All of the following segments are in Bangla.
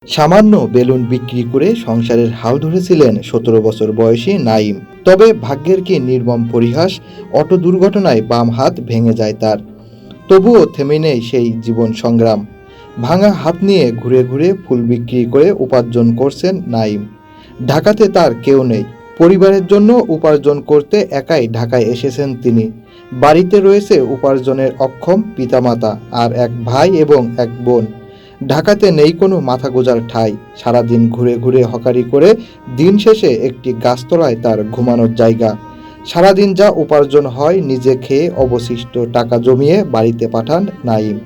সামান্য বেলুন বিক্রি করে সংসারের হাল ধরেছিলেন ১৭ বছর বয়সী নাঈম। তবে ভাগ্যের কি নির্মম পরিহাস, অটো দুর্ঘটনায় বাম হাত ভেঙে যায় তার। তবুও থেমে নেই সেই জীবন সংগ্রাম। ভাঙা হাত নিয়ে ঘুরে ঘুরে ফুল বিক্রি করে উপার্জন করছেন নাঈম। ঢাকাতে তার কেউ নেই, পরিবারের জন্য উপার্জন করতে একাই ঢাকায় এসেছেন তিনি। বাড়িতে রয়েছে উপার্জনের অক্ষম পিতামাতা আর এক ভাই এবং এক বোন। ঢাকাতে নেই কোনো মাথা গোঁজার ঠাঁই। সারাদিন ঘুরে ঘুরে হকারি করে দিন শেষে একটি গাছতলায় তার ঘুমানোর জায়গা। সারাদিন যা উপার্জন হয় নিজে খেয়ে অবশিষ্ট টাকা জমিয়ে বাড়িতে পাঠান নাঈম।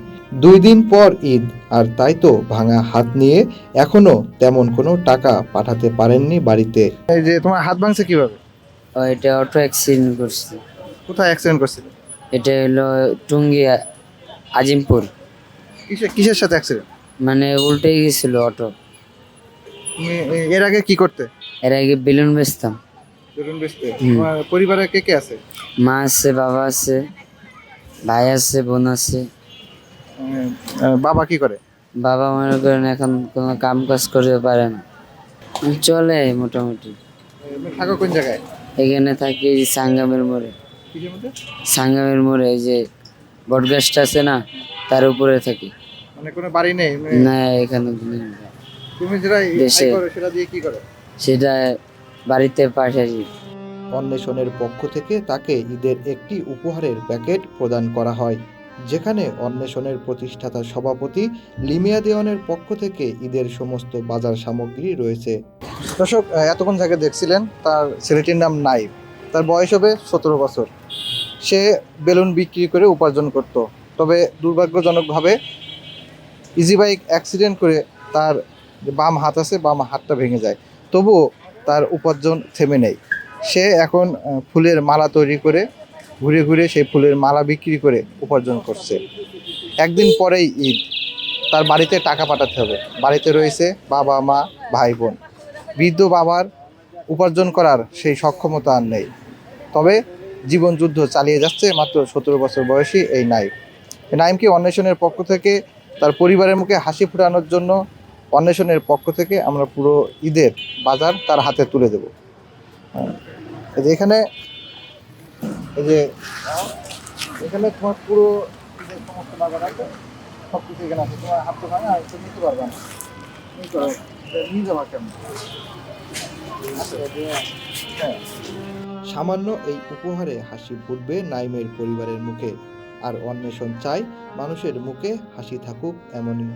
২ দিন পর ঈদ, আর তাই তো ভাঙা হাত নিয়ে এখনো তেমন কোনো টাকা পাঠাতে পারেননি বাড়িতে। এই যে তোমার হাত ভাঙছে কিভাবে? এটা অটো অ্যাক্সিডেন্ট করছে। কোথায় অ্যাক্সিডেন্ট করছিলে? এটা হলো টুঙ্গি আজিমপুর। কিসের সাথে অ্যাক্সিডেন্ট? মানে উল্টে গেছিল অটো। তুমি এর আগে কি করতে? এর আগে বেলুন বেচতাম। বেলুন বেচতে? হুম। তোমার পরিবারে কে কে আছে? মা আছে, বাবা আছে, ভাই আছে, বোন আছে। বাবা কি করে? বাবা মনে করেন এখন কোনো কাম কাজ করতে পারে না, চলে মোটামুটি। তুমি থাকো কোন জায়গায়? এখানে থাকি এই যে সাঙ্গামের মোড়ে। কিসের মধ্যে? সাঙ্গামের মোড়ে এই যে বটগাছটা আছে না, তার উপরে থাকি। মানে কোনো বাড়ি নেই? না, এখানে তুমি যেটা দেশে। আয় করো সেটা দিয়ে কি করো? সেটা বাড়িতে পাঠাই। অন্বেষণের পক্ষ থেকে তাকে ঈদের একটি উপহারের প্যাকেট প্রদান করা হয়, যেখানে অন্বেষণের প্রতিষ্ঠাতা সভাপতি লিমিয়া দেওয়ানের পক্ষ থেকে ঈদের সমস্ত বাজার সামগ্রী রয়েছে। দর্শক, এতক্ষণ যাকে দেখছিলেন তার ছেলেটির নাম নাইব। তার বয়স হবে ১৭ বছর। সে বেলুন বিক্রি করে উপার্জন করত। তবে দুর্ভাগ্যজনকভাবে ইজি বাইক অ্যাক্সিডেন্ট করে তার যে বাম হাত আছে, বাম হাতটা ভেঙে যায়। তবুও তার উপার্জন থেমে নেই। সে এখন ফুলের মালা তৈরি করে ঘুরে ঘুরে সেই ফুলের মালা বিক্রি করে উপার্জন করছে। একদিন পরেই ঈদ, তার বাড়িতে টাকা পাঠাতে হবে। বাড়িতে রয়েছে বাবা, মা, ভাই, বোন। বৃদ্ধ বাবার উপার্জন করার সেই সক্ষমতা আর নেই। তবে জীবন যুদ্ধ চালিয়ে যাচ্ছে মাত্র ১৭ বছর বয়সী এই নাইম। এই নাইমকে অন্বেষণের পক্ষ থেকে তার পরিবারের মুখে হাসি ফোটানোর জন্য অন্বেষণের পক্ষ থেকে আমরা পুরো ঈদের বাজার তার হাতে তুলে দেব। এই যে এখানে এখানে তোমার পুরো ঈদের সমস্ত বাজার আছে, সব কিছু এখানে আছে। তোমার হাত তো ভাঙা, তুমি নিতে পারবে না। নিয়ে যাওয়া কেমন? হ্যাঁ। সামান্য এই উপহারে হাসি ফুটবে নাইমের পরিবারের মুখে, আর অন্বেষণ চায় মানুষের মুখে হাসি থাকুক এমনই।